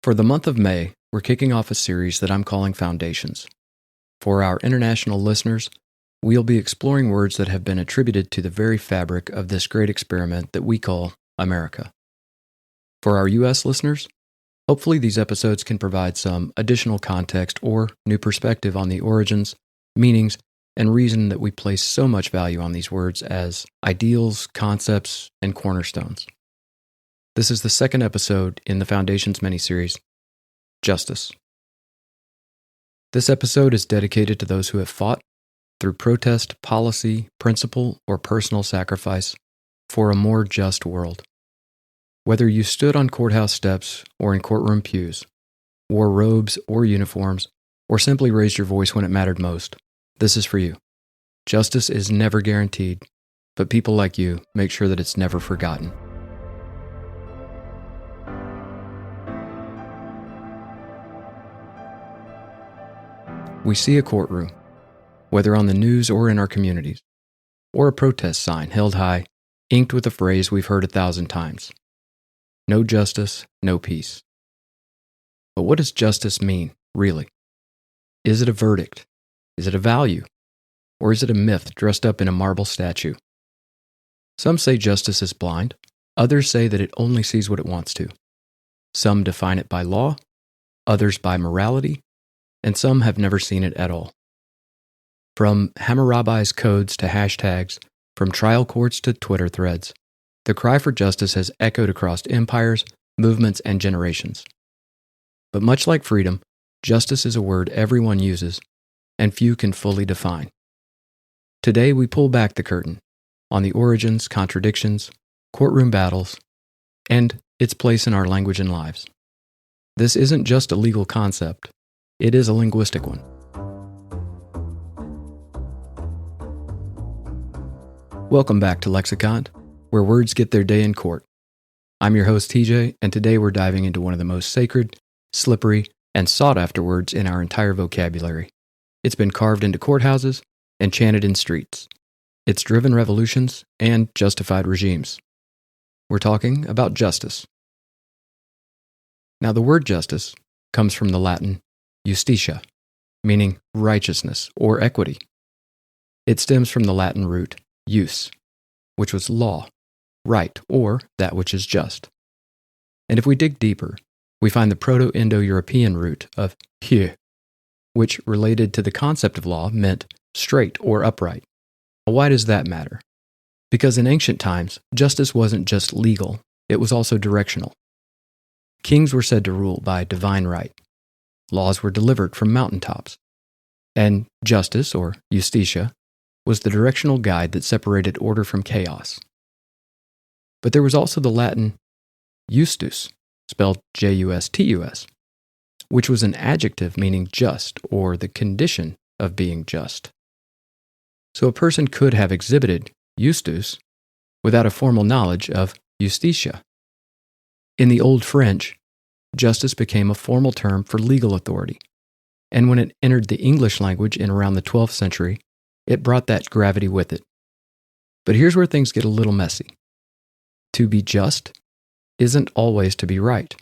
For the month of May, we're kicking off a series that I'm calling Foundations. For our international listeners, we'll be exploring words that have been attributed to the very fabric of this great experiment that we call America. For our U.S. listeners, hopefully these episodes can provide some additional context or new perspective on the origins, meanings, and reason that we place so much value on these words as ideals, concepts, and cornerstones. This is the second episode in the Foundations miniseries, Justice. This episode is dedicated to those who have fought, through protest, policy, principle, or personal sacrifice, for a more just world. Whether you stood on courthouse steps or in courtroom pews, wore robes or uniforms, or simply raised your voice when it mattered most, this is for you. Justice is never guaranteed, but people like you make sure that it's never forgotten. We see a courtroom, whether on the news or in our communities, or a protest sign held high, inked with a phrase we've heard 1,000 times. No justice, no peace. But what does justice mean, really? Is it a verdict? Is it a value? Or is it a myth dressed up in a marble statue? Some say justice is blind. Others say that it only sees what it wants to. Some define it by law, others by morality, and some have never seen it at all. From Hammurabi's codes to hashtags, from trial courts to Twitter threads, the cry for justice has echoed across empires, movements, and generations. But much like freedom, justice is a word everyone uses, and few can fully define. Today we pull back the curtain on the origins, contradictions, courtroom battles, and its place in our language and lives. This isn't just a legal concept, it is a linguistic one. Welcome back to Lexicon, where words get their day in court. I'm your host TJ, and today we're diving into one of the most sacred, slippery, and sought-after words in our entire vocabulary. It's been carved into courthouses and chanted in streets. It's driven revolutions and justified regimes. We're talking about justice. Now, the word justice comes from the Latin justitia, meaning righteousness or equity. It stems from the Latin root jus, which was law, right, or that which is just. And if we dig deeper, we find the Proto-Indo-European root of jus, which related to the concept of law meant straight or upright. Why does that matter? Because in ancient times, justice wasn't just legal, it was also directional. Kings were said to rule by divine right. Laws were delivered from mountaintops. And justice, or justitia, was the directional guide that separated order from chaos. But there was also the Latin justus, spelled J-U-S-T-U-S, which was an adjective meaning just, or the condition of being just. So a person could have exhibited justus without a formal knowledge of justitia. In the Old French, justice became a formal term for legal authority, and when it entered the English language in around the 12th century, it brought that gravity with it. But here's where things get a little messy. To be just isn't always to be right,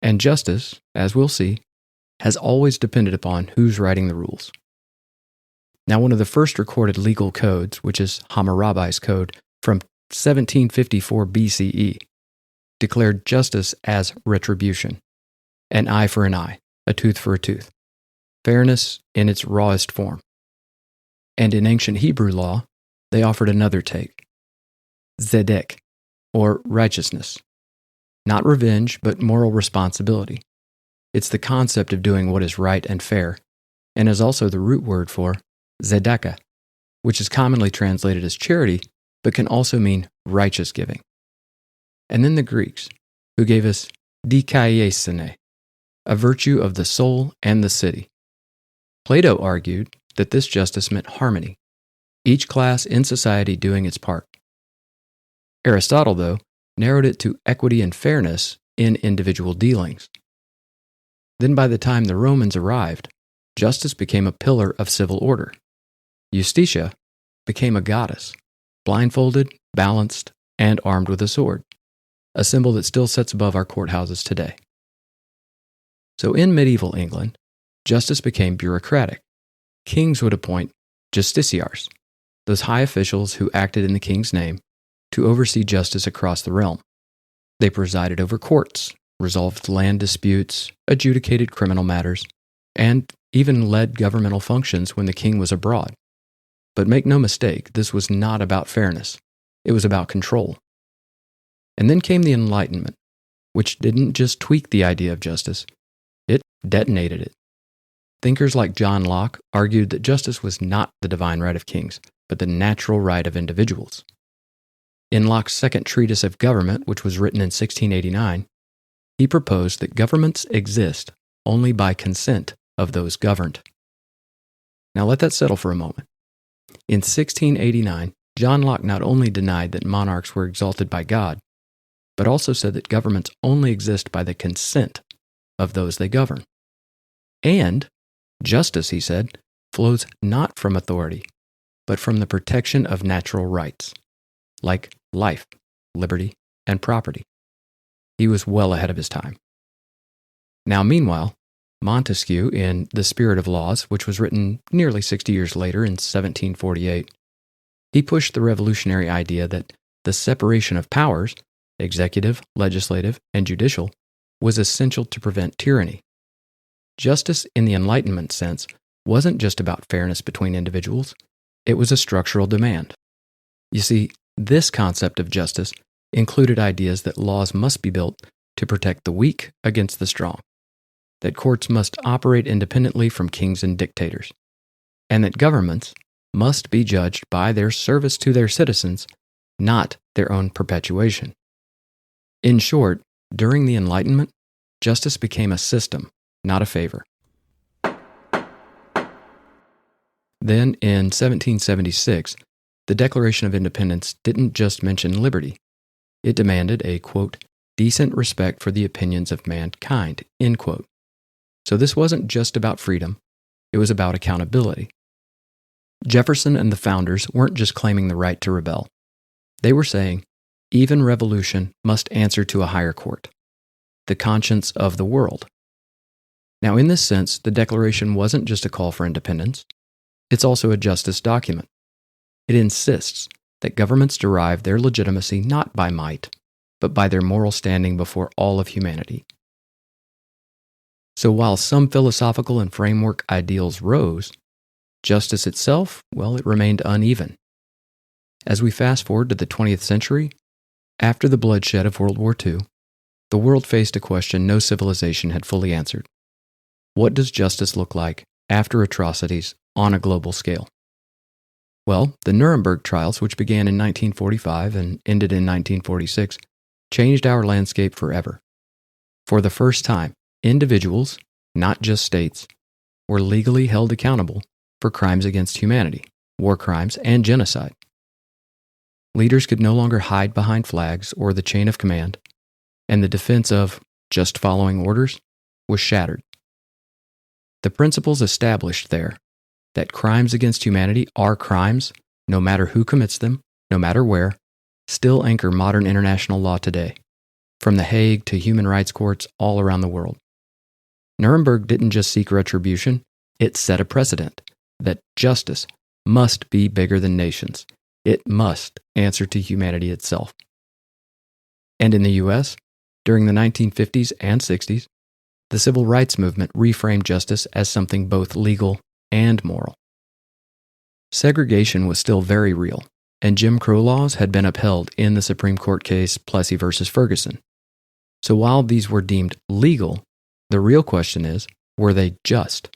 and justice, as we'll see, has always depended upon who's writing the rules. Now, one of the first recorded legal codes, which is Hammurabi's code from 1754 BCE, declared justice as retribution, an eye for an eye, a tooth for a tooth, fairness in its rawest form. And in ancient Hebrew law, they offered another take, zedek, or righteousness. Not revenge, but moral responsibility. It's the concept of doing what is right and fair, and is also the root word for tzedakah, which is commonly translated as charity, but can also mean righteous giving. And then the Greeks, who gave us dikaiosune, a virtue of the soul and the city. Plato argued that this justice meant harmony, each class in society doing its part. Aristotle, though, narrowed it to equity and fairness in individual dealings. Then by the time the Romans arrived, justice became a pillar of civil order. Justitia became a goddess, blindfolded, balanced, and armed with a sword, a symbol that still sits above our courthouses today. So in medieval England, justice became bureaucratic. Kings would appoint justiciars, those high officials who acted in the king's name, to oversee justice across the realm. They presided over courts, resolved land disputes, adjudicated criminal matters, and even led governmental functions when the king was abroad. But make no mistake, this was not about fairness. It was about control. And then came the Enlightenment, which didn't just tweak the idea of justice, it detonated it. Thinkers like John Locke argued that justice was not the divine right of kings, but the natural right of individuals. In Locke's second treatise of government, which was written in 1689, he proposed that governments exist only by consent of those governed. Now let that settle for a moment. In 1689, John Locke not only denied that monarchs were exalted by God, but also said that governments only exist by the consent of those they govern. And justice, he said, flows not from authority, but from the protection of natural rights, like life, liberty, and property. He was well ahead of his time. Now, meanwhile, Montesquieu, in The Spirit of Laws, which was written nearly 60 years later in 1748, he pushed the revolutionary idea that the separation of powers, executive, legislative, and judicial, was essential to prevent tyranny. Justice in the Enlightenment sense wasn't just about fairness between individuals, it was a structural demand. You see, this concept of justice included ideas that laws must be built to protect the weak against the strong, that courts must operate independently from kings and dictators, and that governments must be judged by their service to their citizens, not their own perpetuation. In short, during the Enlightenment, justice became a system, not a favor. Then, in 1776, the Declaration of Independence didn't just mention liberty. It demanded a, quote, decent respect for the opinions of mankind, end quote. So this wasn't just about freedom, it was about accountability. Jefferson and the founders weren't just claiming the right to rebel. They were saying, even revolution must answer to a higher court, the conscience of the world. Now, in this sense, the Declaration wasn't just a call for independence, it's also a justice document. It insists that governments derive their legitimacy not by might, but by their moral standing before all of humanity. So while some philosophical and framework ideals rose, justice itself, well, it remained uneven. As we fast forward to the 20th century, after the bloodshed of World War II, the world faced a question no civilization had fully answered. What does justice look like after atrocities on a global scale? Well, the Nuremberg trials, which began in 1945 and ended in 1946, changed our landscape forever. For the first time, individuals, not just states, were legally held accountable for crimes against humanity, war crimes, and genocide. Leaders could no longer hide behind flags or the chain of command, and the defense of just following orders was shattered. The principles established there, that crimes against humanity are crimes, no matter who commits them, no matter where, still anchor modern international law today, from The Hague to human rights courts all around the world. Nuremberg didn't just seek retribution, it set a precedent that justice must be bigger than nations. It must answer to humanity itself. And in the U.S., during the 1950s and 60s, the civil rights movement reframed justice as something both legal and moral. Segregation was still very real, and Jim Crow laws had been upheld in the Supreme Court case Plessy v. Ferguson. So while these were deemed legal, the real question is, were they just?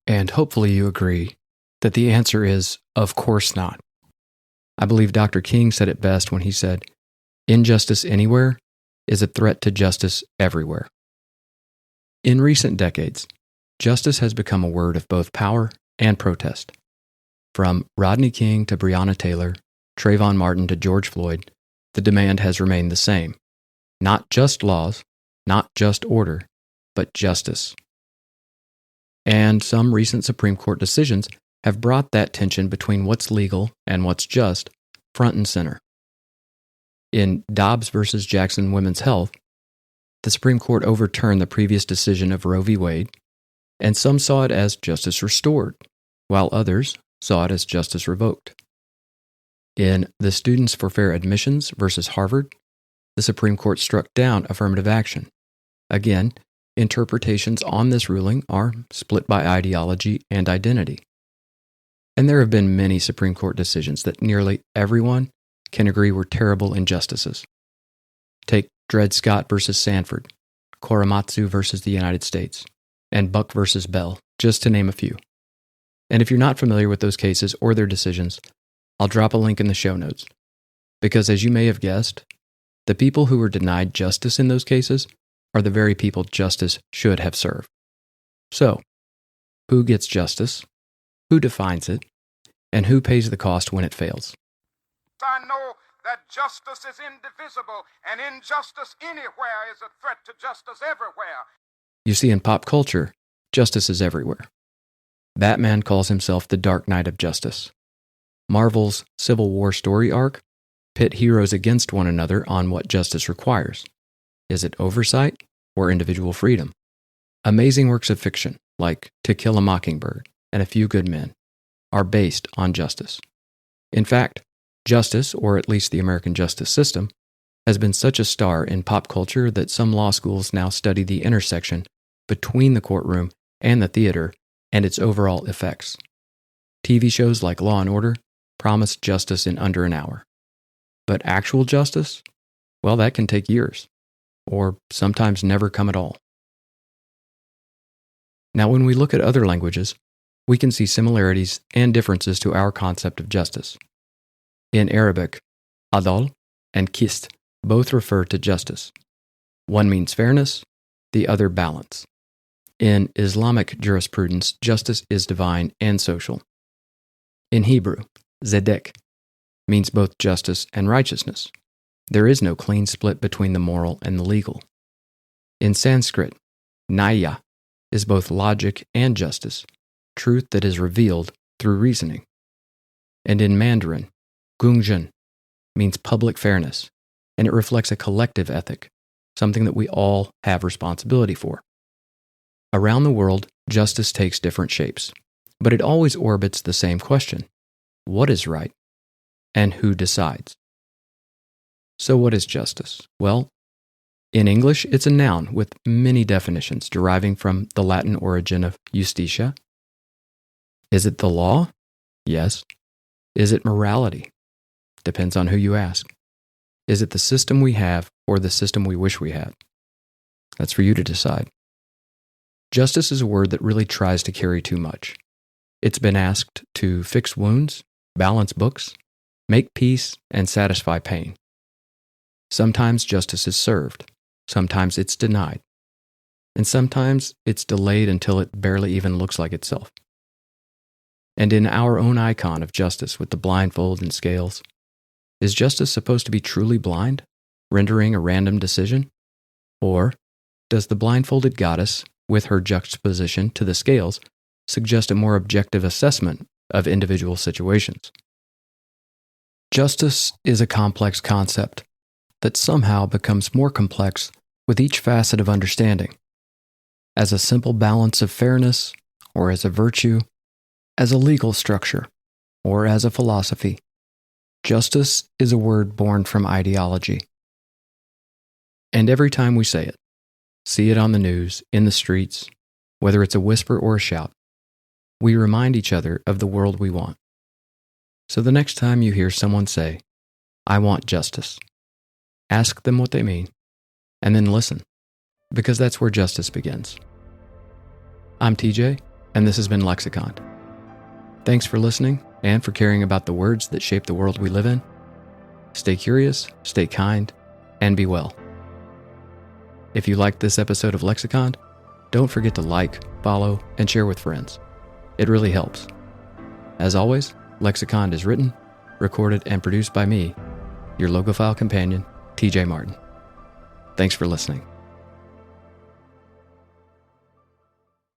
And hopefully you agree that the answer is, of course not. I believe Dr. King said it best when he said, injustice anywhere is a threat to justice everywhere. In recent decades, justice has become a word of both power and protest. From Rodney King to Breonna Taylor, Trayvon Martin to George Floyd, the demand has remained the same. Not just laws, not just order, but justice. And some recent Supreme Court decisions have brought that tension between what's legal and what's just front and center. In Dobbs v. Jackson Women's Health, the Supreme Court overturned the previous decision of Roe v. Wade, and some saw it as justice restored, while others saw it as justice revoked. In the Students for Fair Admissions versus Harvard, the Supreme Court struck down affirmative action. Again, interpretations on this ruling are split by ideology and identity. And there have been many Supreme Court decisions that nearly everyone can agree were terrible injustices. Take Dred Scott versus Sanford, Korematsu versus the United States, and Buck versus Bell, just to name a few. And if you're not familiar with those cases or their decisions, I'll drop a link in the show notes. Because as you may have guessed, the people who were denied justice in those cases are the very people justice should have served. So, who gets justice? Who defines it? And who pays the cost when it fails? I know that justice is indivisible, and injustice anywhere is a threat to justice everywhere. You see, in pop culture, justice is everywhere. Batman calls himself the Dark Knight of Justice. Marvel's Civil War story arc pit heroes against one another on what justice requires. Is it oversight or individual freedom? Amazing works of fiction, like To Kill a Mockingbird and A Few Good Men, are based on justice. In fact, justice, or at least the American justice system, has been such a star in pop culture that some law schools now study the intersection between the courtroom and the theater and its overall effects. TV shows like Law and Order promise justice in under an hour. But actual justice? Well, that can take years, or sometimes never come at all. Now, when we look at other languages, we can see similarities and differences to our concept of justice. In Arabic, adal and qist both refer to justice. One means fairness, the other balance. In Islamic jurisprudence, justice is divine and social. In Hebrew, zedek means both justice and righteousness. There is no clean split between the moral and the legal. In Sanskrit, nyaya is both logic and justice, truth that is revealed through reasoning. And in Mandarin, gungjun means public fairness, and it reflects a collective ethic, something that we all have responsibility for. Around the world, justice takes different shapes, but it always orbits the same question: what is right, and who decides? So what is justice? Well, in English, it's a noun with many definitions deriving from the Latin origin of justitia. Is it the law? Yes. Is it morality? Depends on who you ask. Is it the system we have or the system we wish we had? That's for you to decide. Justice is a word that really tries to carry too much. It's been asked to fix wounds, balance books, make peace, and satisfy pain. Sometimes justice is served, sometimes it's denied, and sometimes it's delayed until it barely even looks like itself. And in our own icon of justice with the blindfold and scales, is justice supposed to be truly blind, rendering a random decision? Or does the blindfolded goddess, with her juxtaposition to the scales, suggest a more objective assessment of individual situations? Justice is a complex concept that somehow becomes more complex with each facet of understanding. As a simple balance of fairness, or as a virtue, as a legal structure, or as a philosophy, justice is a word born from ideology. And every time we say it, see it on the news, in the streets, whether it's a whisper or a shout, we remind each other of the world we want. So the next time you hear someone say, "I want justice," ask them what they mean, and then listen, because that's where justice begins. I'm TJ, and this has been Lexicon. Thanks for listening and for caring about the words that shape the world we live in. Stay curious, stay kind, and be well. If you liked this episode of Lexicon, don't forget to like, follow, and share with friends. It really helps. As always, Lexicon is written, recorded, and produced by me, your Logophile companion, TJ Martin. Thanks for listening.